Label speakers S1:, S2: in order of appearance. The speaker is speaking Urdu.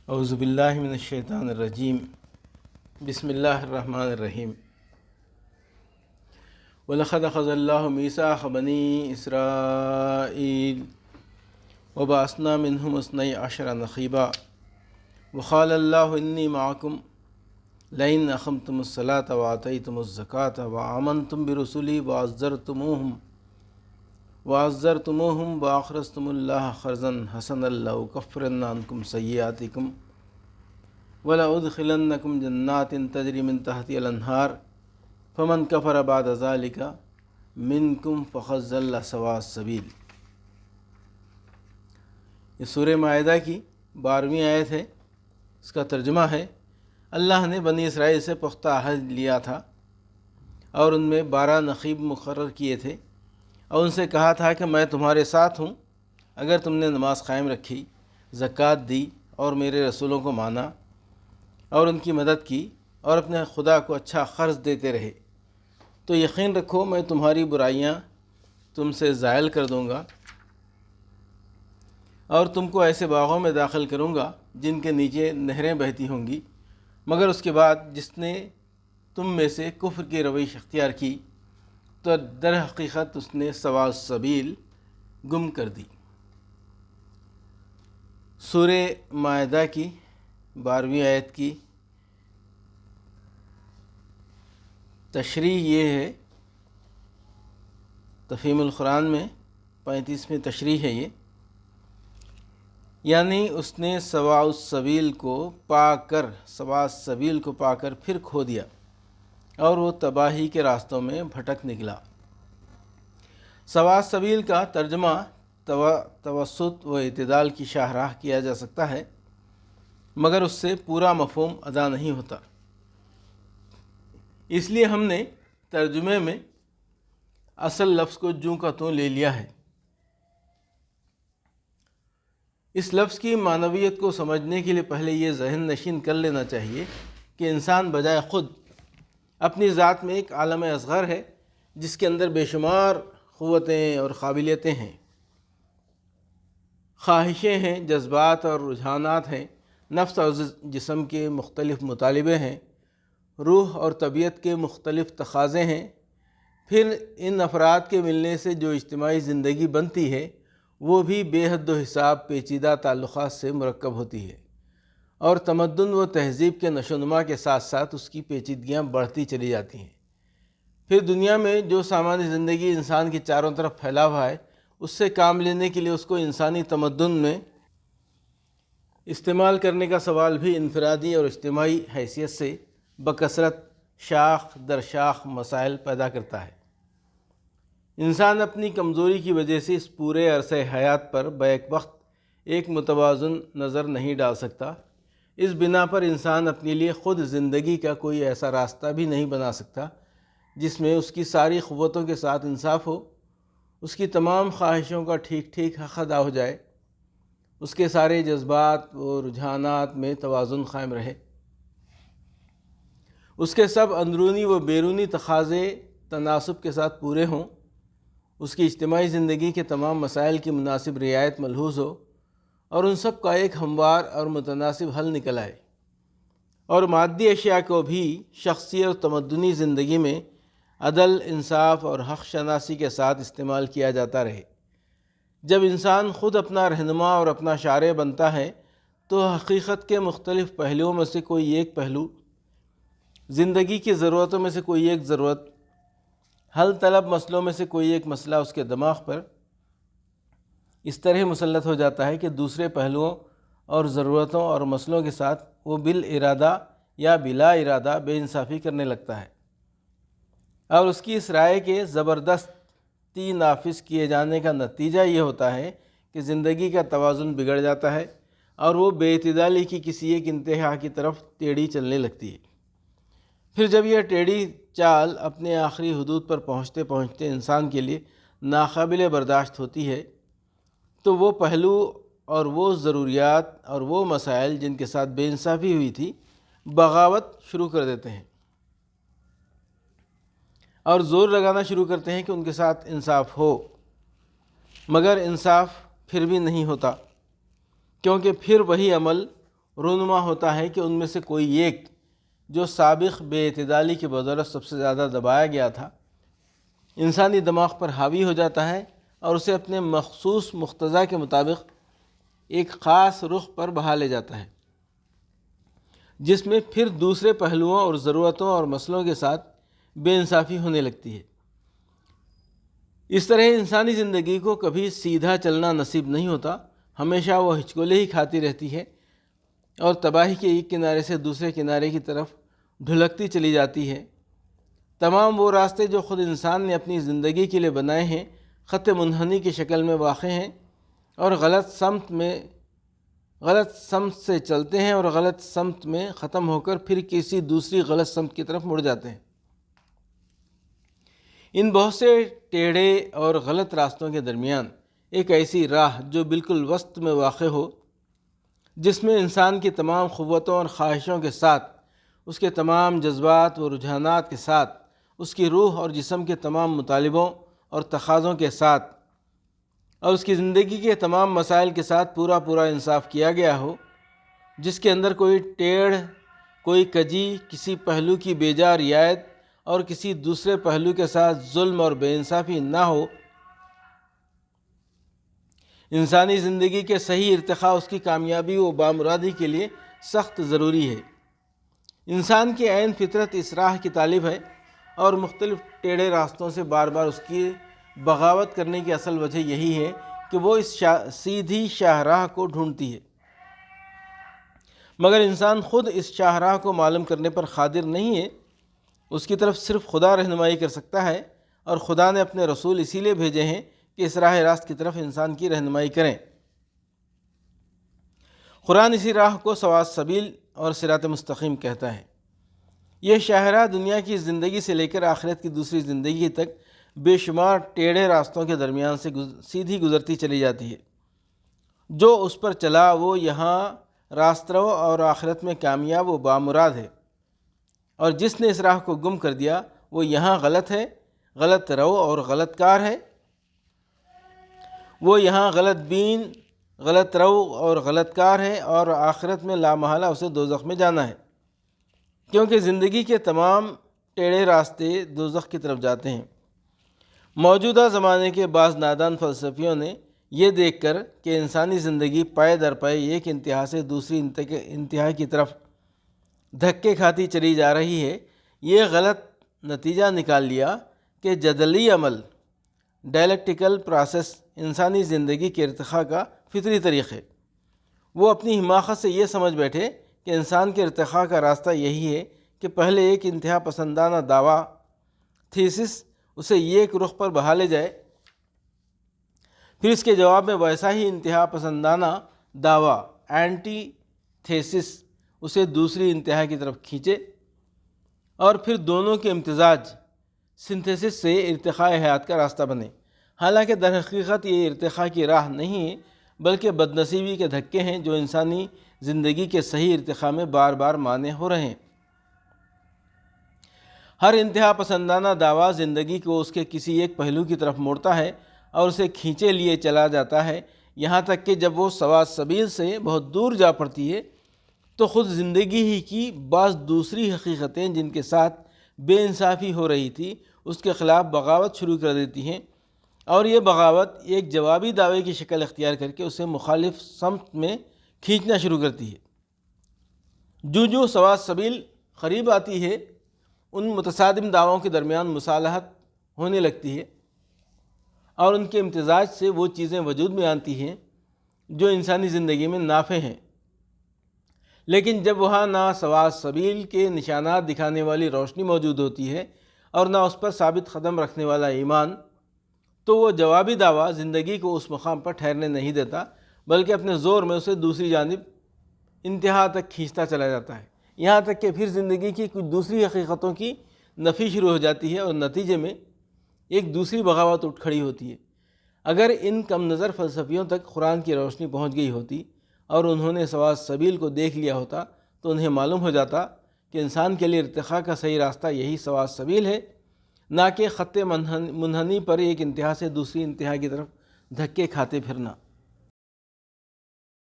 S1: اعوذ باللہ من الشیطان الرجیم بسم اللہ الرحمن الرحیم وَلَقَدْ أَخَذَ اللَّهُ مِيثَاقَ بَنِي إِسْرَائِيلَ وَبَعَثْنَا مِنْهُمْ اثْنَيْ عَشَرَ نَقِيبًا وَقَالَ اللَّهُ إِنِّي مَعَكُمْ لَئِنْ أَقَمْتُمُ الصَّلَاةَ وَآتَيْتُمُ الزَّكَاةَ وَآمَنْتُمْ بِرُسُلِي وَعَزَّرْتُمُوهُمْ وَأَقْرَضْتُمُ اللَّهَ قَرْضًا حَسَنًا لَأُكَفِّرَنَّ عَنْكُمْ سَيِّئَاتِكُمْ وَلَأُدْخِلَنَّكُمْ جَنَّاتٍ تَجْرِي مِنْ تَحْتِهَا الْأَنْهَارُ فَمَنْ كَفَرَ بَعْدَ ذَلِكَ مِنْكُمْ فَقَدْ ضَلَّ سَوَاءَ السَّبِيلِ۔ یہ سورہ مائدہ کی 12ویں آیت ہے۔ اس کا ترجمہ ہے، اللہ نے بنی اسرائیل سے پختہ عہد لیا تھا اور ان میں 12 نقیب مقرر کیے تھے اور ان سے کہا تھا کہ میں تمہارے ساتھ ہوں اگر تم نے نماز قائم رکھی، زکوٰۃ دی اور میرے رسولوں کو مانا اور ان کی مدد کی اور اپنے خدا کو اچھا قرض دیتے رہے، تو یقین رکھو میں تمہاری برائیاں تم سے زائل کر دوں گا اور تم کو ایسے باغوں میں داخل کروں گا جن کے نیچے نہریں بہتی ہوں گی، مگر اس کے بعد جس نے تم میں سے کفر کی روش اختیار کی تو در حقیقت اس نے سواء السبیل گم کر دی۔ سورہ مائدہ کی 12ویں آیت کی تشریح یہ ہے، تفہیم القرآن میں 35ویں تشریح ہے یہ، یعنی اس نے سواء السبیل کو پا کر پھر کھو دیا اور وہ تباہی کے راستوں میں بھٹک نکلا۔ سواء السبیل کا ترجمہ توسط و اعتدال کی شاہراہ کیا جا سکتا ہے، مگر اس سے پورا مفہوم ادا نہیں ہوتا، اس لیے ہم نے ترجمے میں اصل لفظ کو جوں کا توں لے لیا ہے۔ اس لفظ کی معنویت کو سمجھنے کے لیے پہلے یہ ذہن نشین کر لینا چاہیے کہ انسان بجائے خود اپنی ذات میں ایک عالم اصغر ہے جس کے اندر بے شمار قوتیں اور قابلیتیں ہیں، خواہشیں ہیں، جذبات اور رجحانات ہیں، نفس اور جسم کے مختلف مطالبے ہیں، روح اور طبیعت کے مختلف تقاضے ہیں۔ پھر ان افراد کے ملنے سے جو اجتماعی زندگی بنتی ہے وہ بھی بے حد و حساب پیچیدہ تعلقات سے مرکب ہوتی ہے، اور تمدن و تہذیب کے نشو و نما کے ساتھ ساتھ اس کی پیچیدگیاں بڑھتی چلی جاتی ہیں۔ پھر دنیا میں جو سامان زندگی انسان کے چاروں طرف پھیلا ہوا ہے، اس سے کام لینے کے لیے اس کو انسانی تمدن میں استعمال کرنے کا سوال بھی انفرادی اور اجتماعی حیثیت سے بکثرت شاخ در شاخ مسائل پیدا کرتا ہے۔ انسان اپنی کمزوری کی وجہ سے اس پورے عرصہ حیات پر بیک وقت ایک متوازن نظر نہیں ڈال سکتا۔ اس بنا پر انسان اپنے لیے خود زندگی کا کوئی ایسا راستہ بھی نہیں بنا سکتا جس میں اس کی ساری قوتوں کے ساتھ انصاف ہو، اس کی تمام خواہشوں کا ٹھیک حق ادا ہو جائے، اس کے سارے جذبات و رجحانات میں توازن قائم رہے، اس کے سب اندرونی و بیرونی تقاضے تناسب کے ساتھ پورے ہوں، اس کی اجتماعی زندگی کے تمام مسائل کی مناسب رعایت ملحوظ ہو اور ان سب کا ایک ہموار اور متناسب حل نکل آئے، اور مادی اشیاء کو بھی شخصی اور تمدنی زندگی میں عدل، انصاف اور حق شناسی کے ساتھ استعمال کیا جاتا رہے۔ جب انسان خود اپنا رہنما اور اپنا شارع بنتا ہے تو حقیقت کے مختلف پہلوؤں میں سے کوئی ایک پہلو، زندگی کی ضرورتوں میں سے کوئی ایک ضرورت، حل طلب مسئلوں میں سے کوئی ایک مسئلہ اس کے دماغ پر اس طرح مسلط ہو جاتا ہے کہ دوسرے پہلوؤں اور ضرورتوں اور مسئلوں کے ساتھ وہ بالارادہ یا بلا ارادہ بے انصافی کرنے لگتا ہے، اور اس کی اس رائے کے زبردستی نافذ کیے جانے کا نتیجہ یہ ہوتا ہے کہ زندگی کا توازن بگڑ جاتا ہے اور وہ بے اعتدالی کی کسی ایک انتہا کی طرف ٹیڑھی چلنے لگتی ہے۔ پھر جب یہ ٹیڑھی چال اپنے آخری حدود پر پہنچتے پہنچتے انسان کے لیے ناقابل برداشت ہوتی ہے تو وہ پہلو اور وہ ضروریات اور وہ مسائل جن کے ساتھ بے انصافی ہوئی تھی بغاوت شروع کر دیتے ہیں اور زور لگانا شروع کرتے ہیں کہ ان کے ساتھ انصاف ہو، مگر انصاف پھر بھی نہیں ہوتا، کیونکہ پھر وہی عمل رونما ہوتا ہے کہ ان میں سے کوئی ایک جو سابق بے اعتدالی کی بدولت سب سے زیادہ دبایا گیا تھا، انسانی دماغ پر حاوی ہو جاتا ہے اور اسے اپنے مخصوص مقتضا کے مطابق ایک خاص رخ پر بہا لے جاتا ہے، جس میں پھر دوسرے پہلوؤں اور ضرورتوں اور مسئلوں کے ساتھ بے انصافی ہونے لگتی ہے۔ اس طرح انسانی زندگی کو کبھی سیدھا چلنا نصیب نہیں ہوتا، ہمیشہ وہ ہچکولے ہی کھاتی رہتی ہے اور تباہی کے ایک کنارے سے دوسرے کنارے کی طرف ڈھلکتی چلی جاتی ہے۔ تمام وہ راستے جو خود انسان نے اپنی زندگی کے لیے بنائے ہیں خط منحنی کی شکل میں واقع ہیں اور غلط سمت سے چلتے ہیں اور غلط سمت میں ختم ہو کر پھر کسی دوسری غلط سمت کی طرف مڑ جاتے ہیں۔ ان بہت سے ٹیڑھے اور غلط راستوں کے درمیان ایک ایسی راہ جو بالکل وسط میں واقع ہو، جس میں انسان کی تمام قوتوں اور خواہشوں کے ساتھ، اس کے تمام جذبات و رجحانات کے ساتھ، اس کی روح اور جسم کے تمام مطالبوں اور تقاضوں کے ساتھ اور اس کی زندگی کے تمام مسائل کے ساتھ پورا انصاف کیا گیا ہو، جس کے اندر کوئی ٹیڑھ، کوئی کجی، کسی پہلو کی بیجا رعایت اور کسی دوسرے پہلو کے ساتھ ظلم اور بے انصافی نہ ہو۔ انسانی زندگی کے صحیح ارتقاء اس کی کامیابی و بامرادی کے لیے سخت ضروری ہے۔ انسان کی عین فطرت اس راہ کی طالب ہے اور مختلف ٹیڑھے راستوں سے بار بار اس کی بغاوت کرنے کی اصل وجہ یہی ہے کہ وہ اس سیدھی شاہراہ کو ڈھونڈتی ہے، مگر انسان خود اس شاہراہ کو معلوم کرنے پر قادر نہیں ہے۔ اس کی طرف صرف خدا رہنمائی کر سکتا ہے، اور خدا نے اپنے رسول اسی لیے بھیجے ہیں کہ اس راہ راست کی طرف انسان کی رہنمائی کریں۔ قرآن اسی راہ کو سواء السبیل اور صراط مستقیم کہتا ہے۔ یہ شاہراہ دنیا کی زندگی سے لے کر آخرت کی دوسری زندگی تک بے شمار ٹیڑھے راستوں کے درمیان سے سیدھی گزرتی چلی جاتی ہے۔ جو اس پر چلا وہ یہاں راست رو اور آخرت میں کامیاب و بامراد ہے، اور جس نے اس راہ کو گم کر دیا وہ یہاں غلط ہے، غلط رو اور غلط کار ہے۔ وہ یہاں غلط بین، غلط رو اور غلط کار ہے، اور آخرت میں لامحالہ اسے دوزخ میں جانا ہے، کیونکہ زندگی کے تمام ٹیڑھے راستے دوزخ کی طرف جاتے ہیں۔ موجودہ زمانے کے بعض نادان فلسفیوں نے یہ دیکھ کر کہ انسانی زندگی پائے در پائے ایک انتہا سے دوسری انتہا کی طرف دھکے کھاتی چلی جا رہی ہے، یہ غلط نتیجہ نکال لیا کہ جدلی عمل، ڈائلیکٹیکل پروسیس انسانی زندگی کے ارتقاء کا فطری طریق ہے۔ وہ اپنی حماقت سے یہ سمجھ بیٹھے کہ انسان کے ارتقاء کا راستہ یہی ہے کہ پہلے ایک انتہا پسندانہ دعویٰ، تھیسس، اسے ایک رخ پر بہا لے جائے، پھر اس کے جواب میں ویسا ہی انتہا پسندانہ دعویٰ، اینٹی تھیسس، اسے دوسری انتہا کی طرف کھینچے، اور پھر دونوں کے امتزاج، سنتھیسس سے ارتقاء حیات کا راستہ بنے۔ حالانکہ در حقیقت یہ ارتقاء کی راہ نہیں ہے، بلکہ بدنصیبی کے دھکے ہیں جو انسانی زندگی کے صحیح ارتقاء میں بار بار مانع ہو رہے ہیں۔ ہر انتہا پسندانہ دعویٰ زندگی کو اس کے کسی ایک پہلو کی طرف موڑتا ہے اور اسے کھینچے لیے چلا جاتا ہے، یہاں تک کہ جب وہ سواء السبیل سے بہت دور جا پڑتی ہے تو خود زندگی ہی کی بعض دوسری حقیقتیں جن کے ساتھ بے انصافی ہو رہی تھی اس کے خلاف بغاوت شروع کر دیتی ہیں، اور یہ بغاوت ایک جوابی دعوے کی شکل اختیار کر کے اسے مخالف سمت میں کھینچنا شروع کرتی ہے۔ جو سواء السبیل قریب آتی ہے ان متصادم دعووں کے درمیان مصالحت ہونے لگتی ہے، اور ان کے امتزاج سے وہ چیزیں وجود میں آتی ہیں جو انسانی زندگی میں نافع ہیں۔ لیکن جب وہاں نہ سواء السبیل کے نشانات دکھانے والی روشنی موجود ہوتی ہے اور نہ اس پر ثابت قدم رکھنے والا ایمان، تو وہ جوابی دعویٰ زندگی کو اس مقام پر ٹھہرنے نہیں دیتا، بلکہ اپنے زور میں اسے دوسری جانب انتہا تک کھینچتا چلا جاتا ہے، یہاں تک کہ پھر زندگی کی کچھ دوسری حقیقتوں کی نفی شروع ہو جاتی ہے اور نتیجے میں ایک دوسری بغاوت اٹھ کھڑی ہوتی ہے۔ اگر ان کم نظر فلسفیوں تک قرآن کی روشنی پہنچ گئی ہوتی اور انہوں نے سواء السبیل کو دیکھ لیا ہوتا تو انہیں معلوم ہو جاتا کہ انسان کے لیے ارتقاء کا صحیح راستہ یہی سواء السبیل ہے، نہ کہ خط منحنی پر ایک انتہا سے دوسری انتہا کی طرف دھکے کھاتے پھرنا۔